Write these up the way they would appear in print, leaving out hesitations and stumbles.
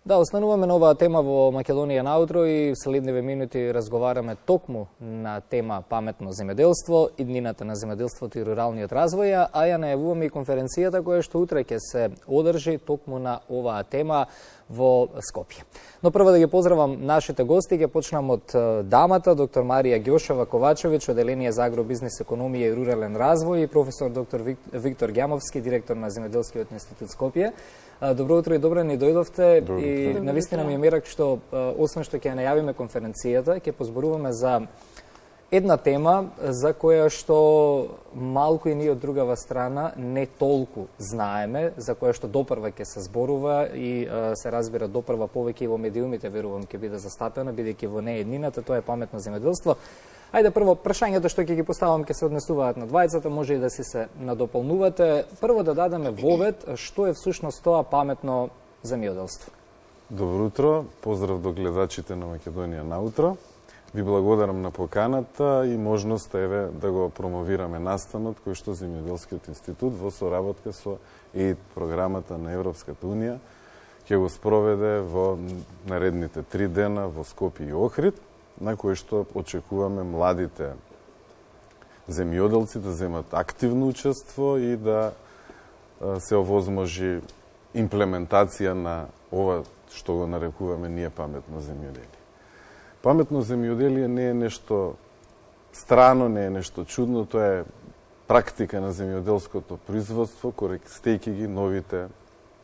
Да, остануваме на оваа тема во Македонија наутро и следниве минути разговараме токму на тема паметно земјоделство, иднината на земјоделството и руралниот развој, а ја најавуваме и конференцијата која што утре ќе се одржи токму на оваа тема во Скопје. Но прво да ги поздравам нашите гости, ќе почнам од дамата, доктор Марија Ѓошева Ковачевиќ, оделение за агробизнес, економија и рурален развој, и професор доктор Виктор Ѓамовски, директор на Земјоделскиот институт Скопје. Добро утро и добре ни дојдовте. И навистина ми е мерак што, освен што ќе најавиме конференцијата, ќе позборуваме за една тема за која што малку и ние од другава страна не толку знаеме, за која што допрва ќе се зборува и се разбира допрва повеќе и во медиумите, верувам ќе биде застапена, бидејќи во неј еднината, тоа е паметно земјоделство. Ајде прво, прашањето што ќе ги поставам ќе се однесуваат на двајцата, може и да си се надополнувате. Прво да дадеме вовед што е всушност тоа паметно земјоделство. Добро утро, поздрав до гледачите на Македонија наутро. Ви благодарам на поканата и можноста еве да го промовираме настанот кој што Земјоделскиот институт во соработка со ЕИД програмата на Европската унија ќе го спроведе во наредните 3 дена во Скопје и Охрид, на кој што очекуваме младите земјоделци да земат активно учество и да се овозможи имплементација на ова што го нарекуваме ние паметно земјоделие. Паметно земјоделие не е нешто страно, не е нешто чудно, тоа е практика на земјоделското производство, користејќи ги новите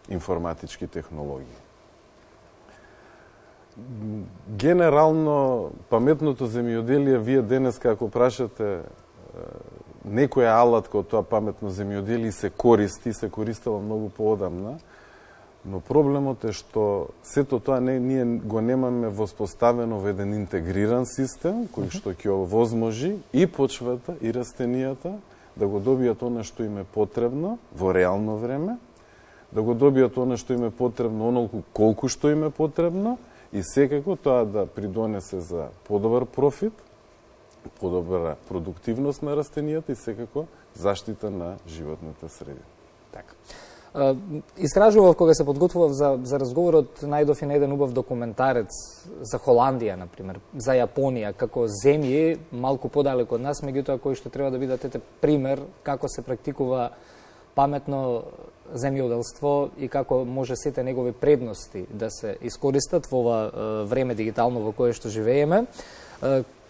информатички технологии. Генерално, паметното земјоделие, вие денес како прашате некоја алатка од тоа паметно земјоделие се користело многу поодамна, но проблемот е што сето тоа ние го немаме воспоставено во еден интегриран систем, кој што ќе овозможи и почвата, и растенијата да го добијат она што им е потребно во реално време, да го добијат она што им е потребно онолку колку што им е потребно, и секако тоа да придонесе за подобар профит, подобра продуктивност на растенијата и секако заштита на животната средина. Така. Истражував кога се подготвував за разговорот, најдов и на еден убав документарец за Холандија, например, за Јапонија, како земји малку подалеку од нас, меѓутоа кои што треба да бидат пример како се практикува паметно земјоделство и како може сите негови предности да се искористат во ова време дигитално во кое што живееме.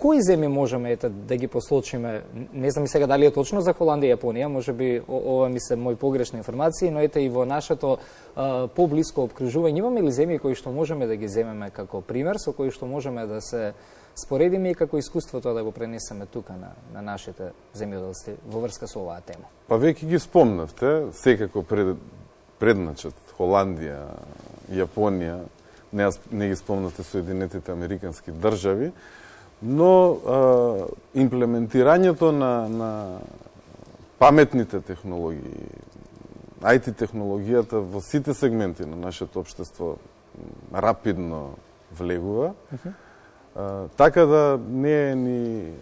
Кои земји можеме да ги посочиме? Не знам и сега дали е точно за Холандија и Јапонија, можеби ова ми се мои погрешни информации, но и во нашето поблиско обкружување имаме ли земји кои што можеме да ги земеме како пример, со кои што можеме да се споредиме и како искуството да го пренесеме тука на нашите земјоделци во врска со оваа тема? Па веќе ги спомнавте, секако предначат Холандија, Јапонија, не ги спомнавте Соединетите Американски држави, но имплементирањето на паметните технологии, IT технологијата во сите сегменти на нашето општество рапидно влегува, така да не е ни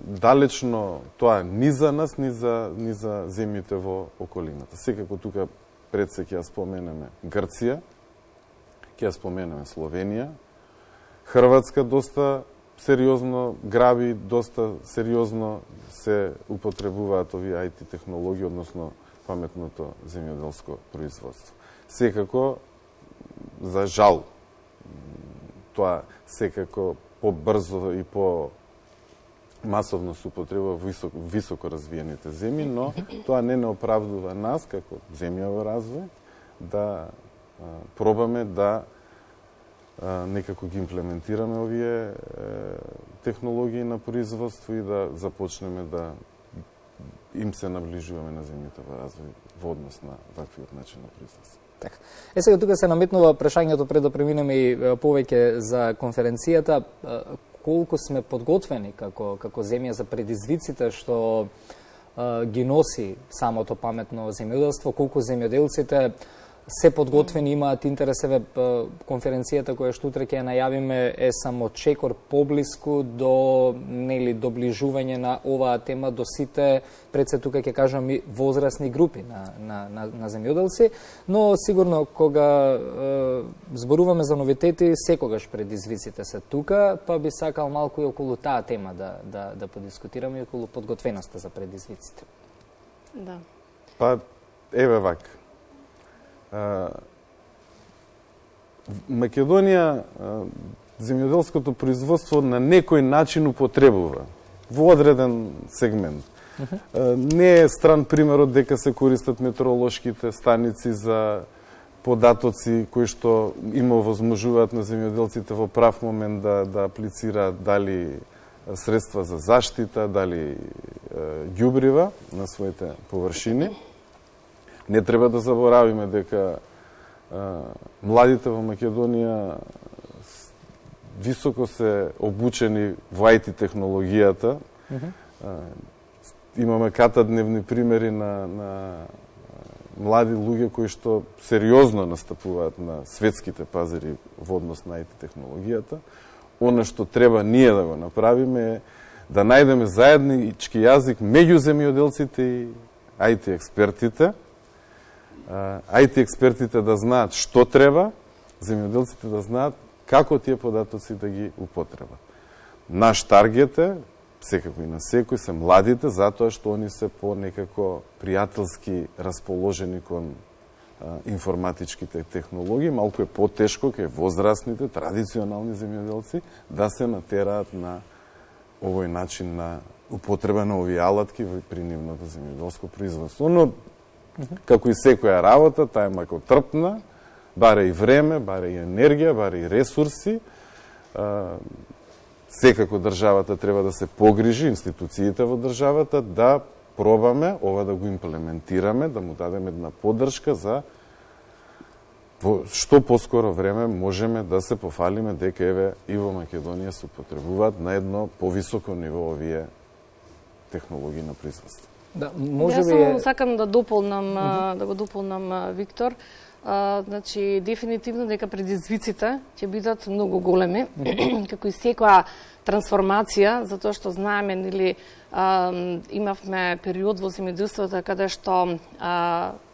далечно тоа ни за нас, ни за земјите во околината. Секако тука пред се ќе ја споменеме Грција, ќе ја споменеме Словенија, Хрватска доста сериозно граби, доста сериозно се употребуваат овие IT технологии, односно паметното земјоделско производство. Секако, за жал, тоа секако побрзо и по масовно се употребува во високо развиените земји, но тоа не оправдува нас како земја во развој да пробаме да некако ги имплементираме овие технологии на производство и да започнеме да им се наближуваме на земјите во развој во однос на ваквиот начин на производство. Така. Сега тука се наметнува прашањето пред да преминеме и повеќе за конференцијата, колку сме подготвени како земја за предизвиците што ги носи самото паметно земјоделство, колку земјоделците се подготвени, имаат интерес. Еве конференцијата која што утре ќе најавиме е само чекор поблиску до доближување на оваа тема до сите, пред се тука ќе кажам и возрастни групи на земјоделци, но сигурно кога зборуваме за новитети, секогаш предизвиците се тука, па би сакал малку и околу таа тема да подискутираме и околу подготвеноста за предизвиците. Да. Па еве вак. Македонија земјоделското производство на некој начин употребува во одреден сегмент. Не е стран примерот дека се користат метеоролошките станици за податоци кои што им овозможуваат на земјоделците во прав момент да аплицираат дали средства за заштита, дали ѓубрива на своите површини. Не треба да заборавиме дека младите во Македонија високо се обучени во IT технологијата. Имаме катадневни примери на млади луѓе кои што сериозно настапуваат на светските пазари во однос на IT технологијата. Она што треба ние да го направиме е да најдеме заеднички јазик меѓу земјоделците и IT експертите. IT експертите да знаат што треба, земјоделците да знаат како тие податоци да ги употребат. Наш таргет е, секако и на секој, се младите, затоа што они се по некако пријателски расположени кон информатичките технологии. Малку е потешко кај возрастните, традиционални земјоделци да се натераат на овој начин на употреба на овие алатки при нивното земјоделско производство. Но како и секоја работа, таа е мако трпна, баре и време, баре и енергија, баре и ресурси. Секако државата треба да се погрижи, институциите во државата, да пробаме ова да го имплементираме, да му дадеме една поддршка за во што поскоро време можеме да се пофалиме дека еве и во Македонија се употребуваат на едно повисоко ниво овие технологии на производство. Да, може би само сакам да дополнам, да го дополнам Виктор. Значи дефинитивно дека предизвиците ќе бидат многу големи, како и секоја трансформација, затоа што знаеме, нели, имавме период во земјоделството каде што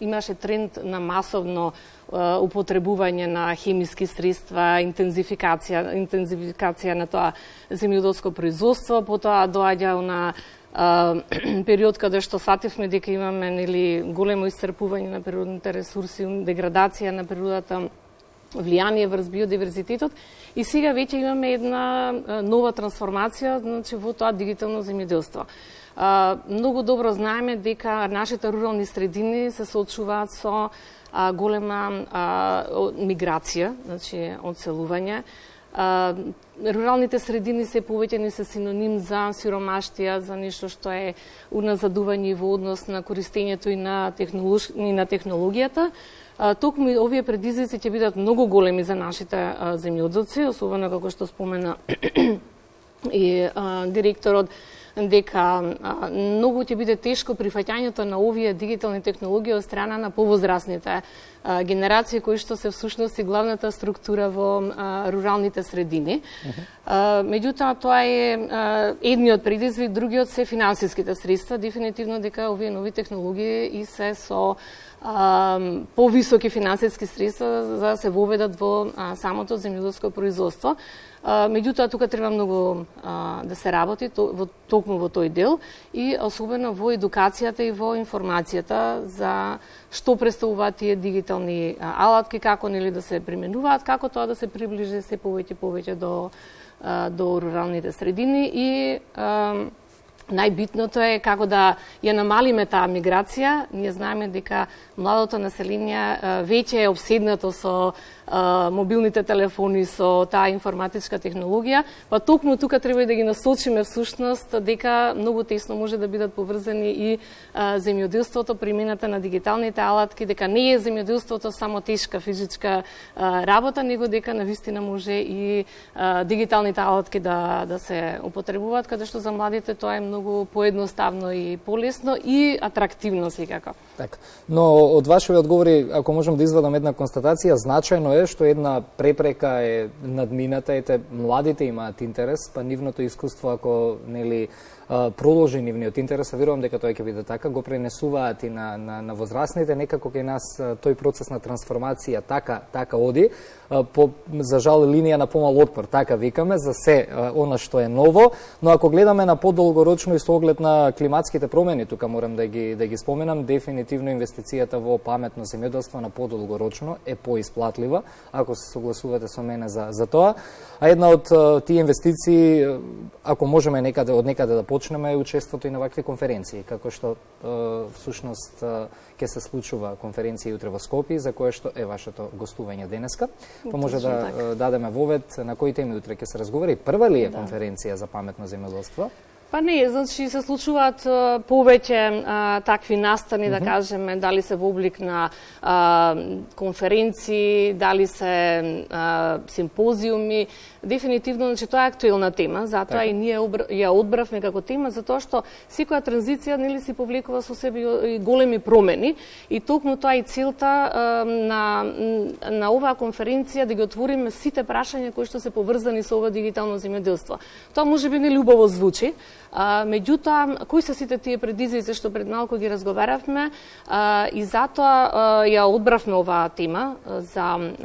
имаше тренд на масовно употребување на хемиски средства, интензификација на тоа земјоделско производство, потоа доаѓа на период каде што сативме дека имаме, нели, големо исцрпување на природните ресурси, деградација на природата, влијание врз биодиверзитетот, и сега веќе имаме една нова трансформација, значи, во тоа дигитално земјоделство. Многу добро знаеме дека нашите рурални средини се соочуваат со голема миграција, значи одселување. Руралните средини се повеќе се синоним за сиромаштија, за нешто што е уназадување во однос на користењето и на технологијата. Токму овие предизвици ќе бидат многу големи за нашите земјоделци, особено како што спомена и директорот, дека многу ќе биде тешко прифаќањето на овие дигитални технологии од страна на повозрастните генерации, кои што се всушност и главната структура во руралните средини. Меѓутоа, тоа е едниот предизвик, другиот се финансиските средства. Дефинитивно дека овие нови технологии и се со повисоки финансиски средства за да се воведат во самото земјоделско производство. Меѓутоа, тука треба многу да се работи токму во тој дел и особено во едукацијата и во информацијата за што представуваат тие дигитални алатки, како, нели, да се применуваат, како тоа да се приближи се повеќе до руралните средини и најбитното е како да ја намалиме таа миграција. Ние знаеме дека младото население веќе е обседнато со мобилните телефони, со таа информатичка технологија, па токму тука треба и да ги насочиме всушност дека многу тесно може да бидат поврзани и земјоделството, примената на дигиталните алатки, дека не е земјоделството само тешка физичка работа, него дека навистина може и дигиталните алатки да се употребуваат, каде што за младите тоа е многу многу поедноставно и полесно и атрактивно секако. Така. Но од вашите одговори, ако можам да извадам една констатација, значајно е што една препрека е надмината, младите имаат интерес, па нивното искуство, ако нели продолжи нивниот интерес, верувам дека тоа ќе биде така, го пренесуваат и на возрастните, некако кај нас тој процес на трансформација така оди, за жал линија на помал отпор, така викаме, за се она што е ново, но ако гледаме на подолгорочно и со оглед на климатските промени, тука морам да ги споменам, дефинитивно инвестицијата во паметно земјоделство на подолгорочно е поисплатлива, ако се согласувате со мене за тоа. А една од тие инвестиции, ако можеме од некаде да почнеме, е учеството и на вакви конференции, како што всушност ќе се случува конференција утре во Скопје, за кое што е вашето гостување денеска. Па може да дадеме вовед на кои теми утре ќе се разговари. Прва ли е конференција за паметно земјоделство? Па не, значи се случуваат повеќе такви настани, да кажеме, дали се во облик на конференции, дали се симпозиуми. Дефинитивно, значи тоа е актуелна тема, затоа и ние ја одбравме како тема, затоа што секоја транзиција нели си повлекува со себе и големи промени, и токму тоа и целта на оваа конференција да ги отвориме сите прашања кои што се поврзани со ова дигитално земјоделство. Тоа можеби не љубаво звучи, меѓутоа, кои се сите тие предизвици што пред малку ги разговаравме, и затоа ја одбравме оваа тема за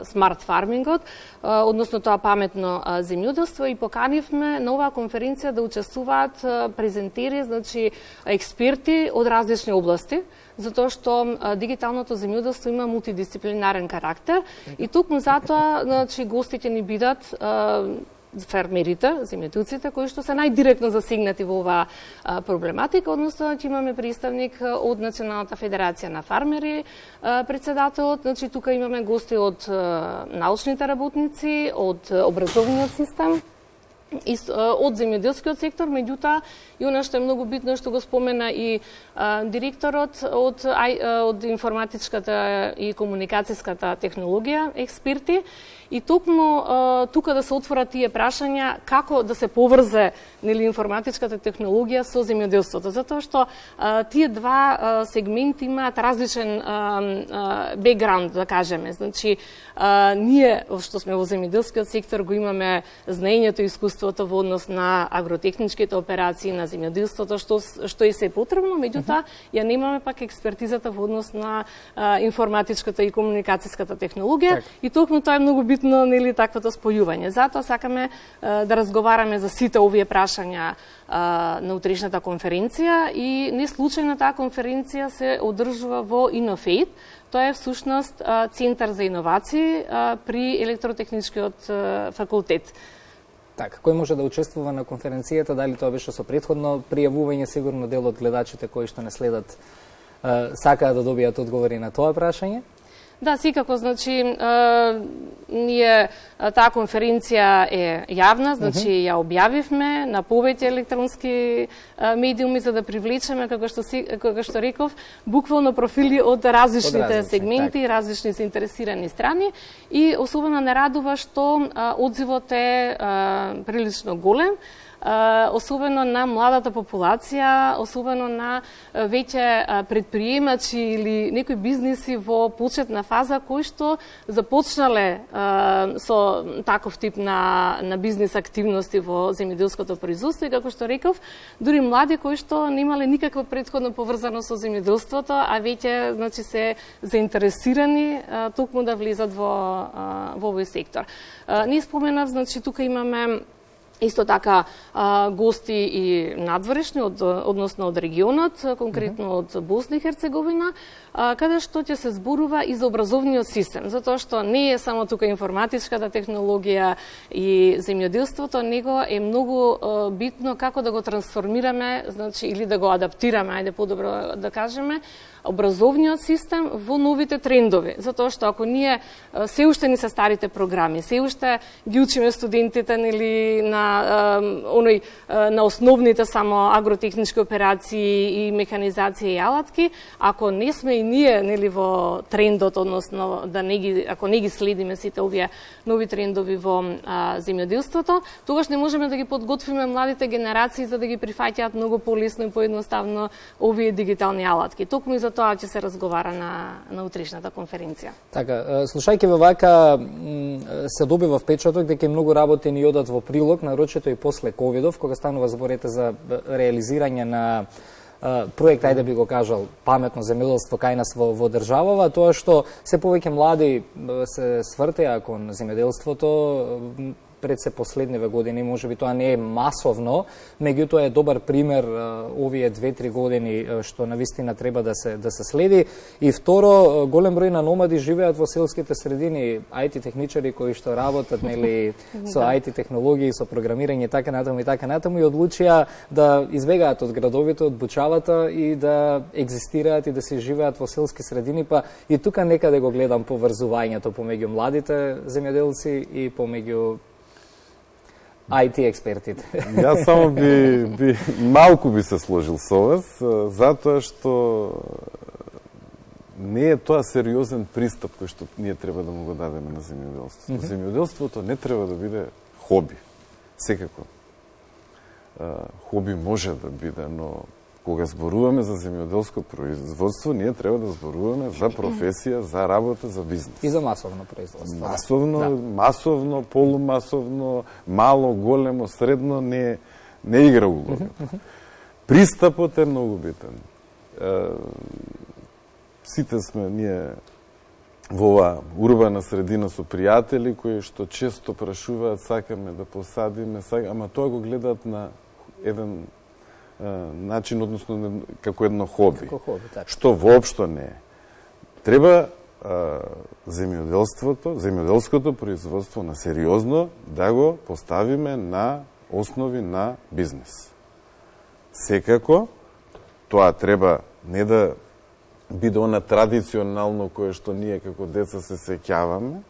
смарт фармингот, односно тоа паметно земјоделство, и поканивме на оваа конференција да учествуваат презентери, значи експерти од различни области, затоа што дигиталното земјоделство има мултидисциплинарен карактер, и токму затоа, значи, гостите ни бидат фермерите, земјоделците, кои што се најдиректно засегнати во оваа проблематика, односно ќе имаме представник од Националната федерација на фармери, председателот, значи тука имаме гости од научните работници, од образовниот систем, и од земјоделскиот сектор, меѓутоа и она што е многу битно што го спомена и директорот од информатичката и комуникацијската технологија, експерти, и токму тука да се отворат тие прашања како да се поврзе нели информатичката технологија со земјоделството, затоа што тие два сегменти имаат различен бекграунд, да кажеме. Значи ние што сме во земјоделскиот сектор го имаме знаењето и искуството во однос на агротехничките операции, на земјоделството, што и се потребно, меѓутоа ја немаме пак експертизата во однос на информатичката и комуникацијската технологија, и токму тоа е многу битно, нели, таквото спојување. Затоа сакаме да разговараме за сите овие прашања на утрешната конференција, и не случајно таа конференција се одржува во Innovate. Тоа е всушност центар за иновации при електротехничкиот факултет. Така, кој може да учествува на конференцијата, дали тоа беше со претходно пријавување, сигурно дел од гледачите кои што не следат сакаат да добијат одговори на тоа прашање? Да, секако, значи, ние таа конференција е јавна, значи ја објавивме на повеќе електронски медиуми за да привлечеме, како што реков, буквално профили од различните сегменти, различни заинтересирани страни, и особено не радува што одзивот е прилично голем, особено на младата популација, особено на веќе предприемачи или некои бизниси во почетна фаза кои што започнале со таков тип на бизнис активности во земјоделското производство, и како што реков, дури млади кои што немале никаква претходно поврзано со земјоделството, а веќе, значи, се заинтересирани токму да влезат во овој сектор. Не споменав, значи, тука имаме исто така гости и надворешни, односно од регионот, конкретно од Босна и Херцеговина, каде што ќе се зборува и за образовниот систем, затоа што не е само тука информатичката технологија и земјоделството, него е многу битно како да го трансформираме, значи, или да го адаптираме, ајде подобро да кажеме, образовниот систем во новите трендови, затоа што ако ние се уште ни се старите програми, се уште ги учиме студентите, нели, на на основните само агротехнички операции и механизација и алатки, ако не сме и ние нели во трендот, односно ако не ги следиме сите овие нови трендови во земјоделството, тогаш не можеме да ги подготвиме младите генерации за да ги прифаќаат многу полесно и поедноставно овие дигитални алатки. Токму и за тоа ќе се разговара на утрешната конференција. Така, слушајќи ве вака, се добива впечаток дека многу работи ни одат во прилог, нарочито и после ковидов, кога станува зборете за реализирање на проект, ајде би го кажал, паметно земјоделство кај нас во државава, тоа што се повеќе млади се свртеа кон земјоделството, пред се последниве години, можеби тоа не е масовно, меѓутоа е добар пример овие 2-3 години што навистина треба да се следи. И второ, голем број на номади живеат во селските средини, IT техничари кои што работат нели со IT технологии, со програмирање и така натаму и одлучија да избегаат од градовите, од бучавата и да екзистираат и да се живеат во селски средини, па и тука некаде го гледам поврзувањето помеѓу младите земјоделци и помеѓу IT експертите. Јас само малку би се сложил со вас, затоа што не е тоа сериозен пристап кој што ние треба да му го дадеме на земјоделството. Земјоделството не треба да биде хоби. Секако. Хоби може да биде, но кога зборуваме за земјоделско производство, ние треба да зборуваме за професија, за работа, за бизнес. И за масовно производство. Масовно, полумасовно, мало, големо, средно не игра улога. Пристапот е многу битен. Сите сме ние во оваа урбана средина со пријатели кои што често прашуваат, сакаме да посадиме, ама тоа го гледаат на еден начин, односно како едно хоби, што воопшто не е. Треба земјоделското производство на сериозно да го поставиме на основи на бизнес. Секако, тоа треба не да биде она традиционално кое што ние како деца се сеќаваме.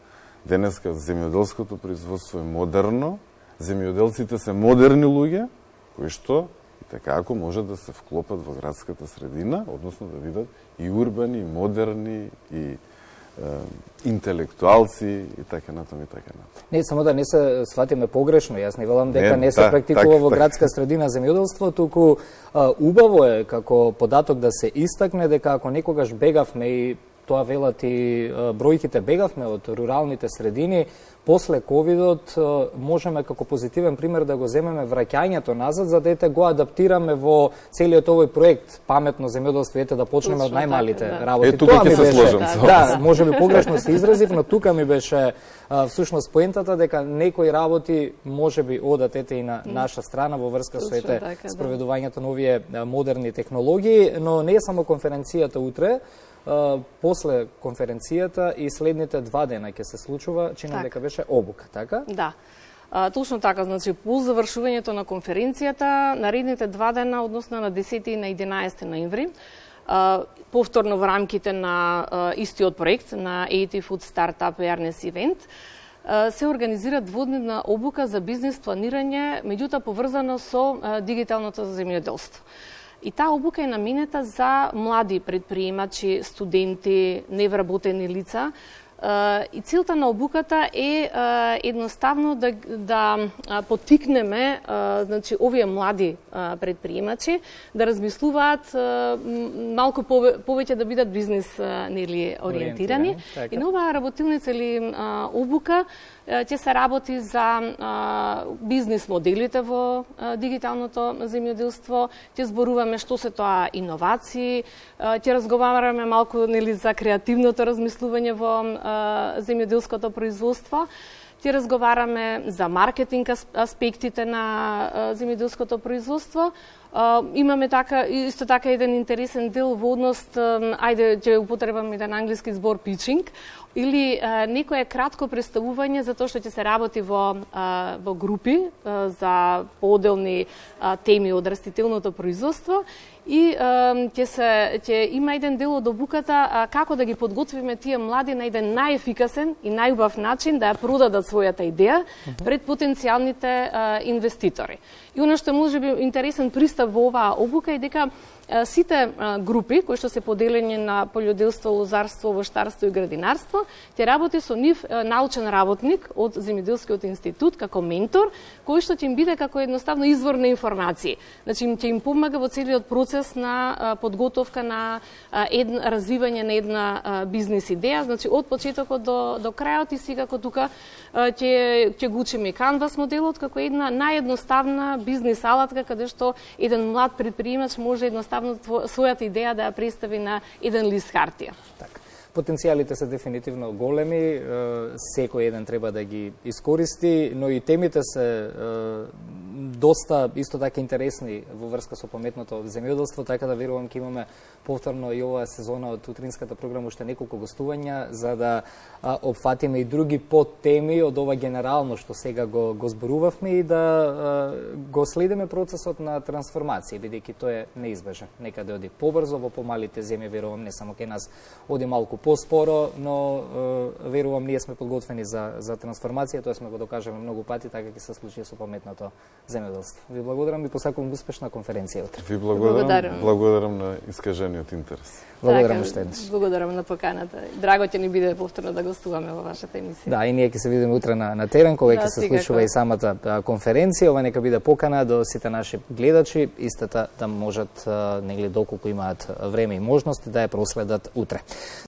Денеска земјоделското производство е модерно, земјоделците се модерни луѓе, кои што така ако може да се вклопат во градската средина, односно да бидат и урбани, и модерни, и интелектуалци, и така натаму, и така натаму. Не, само да не се сватиме погрешно, јас не велам дека не се практикува во градска средина земјоделство, туку убаво е како податок да се истакне дека ако некогаш бегавме и тоа велат и бројките, бегавме од руралните средини, после ковидот можеме како позитивен пример да го земеме враќањето назад, за да го адаптираме во целиот овој проект паметно земјоделство, да почнеме од најмалите работи. Тука ќе се сложам со вас. Да, можеби погрешно се изразив, но тука ми беше всушност поентата дека некои работи можеби одат и на наша страна во врска со спроведувањето на овие модерни технологии, но не е само конференцијата утре. После конференцијата и следните 2 дена ќе се случува, чинам дека беше обука, така? Да. Точно така, значи по завршувањето на конференцијата, наредните 2 дена, односно на 10 и на 11 ноември, повторно во рамките на истиот проект на AT Food Startup Awareness Event, се организира дводневна обука за бизнес планирање, меѓутоа поврзано со дигиталното земјоделство. И таа обука е наменета за млади предприемачи, студенти, невработени лица. И целта на обуката е едноставно да поттикнеме значи овие млади предприемачи да размислуваат малку повеќе да бидат бизнес ориентирани. И на оваа работилница или обука ќе се работи за бизнес моделите во дигиталното земјоделство, ќе зборуваме што се тоа иновации, ќе разговараме малку за креативното размислување во земјоделското производство, ќе разговараме за маркетинг аспектите на земјоделското производство, Имаме исто така еден интересен дел во однос, ајде ќе употребам еден англиски збор pitching, или некое кратко представување за тоа што ќе се работи во групи за поделни теми од растителното производство и ќе има еден дел од обуката како да ги подготвиме тие млади на еден најефикасен и најубав начин да ја продадат својата идеја пред потенцијалните инвеститори. И оно што може би интересен пристап во оваа обука е дека сите групи кои што се поделени на полјоделство, лозарство, воштарство и градинарство, ќе работи со нив научен работник од Земјоделскиот институт како ментор, кој што ќе им биде како едноставно извор на информации. Значи ќе им помага во целиот процес на подготовка на развивање на една бизнис идеја, значи од почетокот до крајот и секако тука ќе го учиме Canvas моделот како една наједноставна бизнис алатка каде што еден млад претприемач може едноставно својата идеја да ја представи на еден лист хартија. Така. Потенцијалите се дефинитивно големи, секој еден треба да ги искористи, но и темите се доста исто така интересни во врска со паметното земјоделство, така да верувам ќе имаме повторно и оваа сезона од утринската програма уште неколку гостувања за да опфатиме и други подтеми од ова генерално што сега го зборувавме и да го следиме процесот на трансформација, бидејќи тој е неизбежен. Некаде оди побрзо, во помалите земји верувам не само кај нас оди малку поспоро, но верувам ние сме подготвени за трансформација, тоа сме го докажале многу пати, така ќе се случи со паметното земјоделство. Ви благодарам и посакувам успешна конференција утре. Ви благодарам на искажениот интерес. Благодарам уште еднаш. Благодарам на поканата. Драго ќе ни биде повторно да гостуваме во вашата емисија. Да, и ние ќе се видиме утре на терен кога ќе се случува и самата конференција. Ова нека биде покана до сите наши гледачи, истата да можат, доколку имаат време и можности, да ја проследат утре.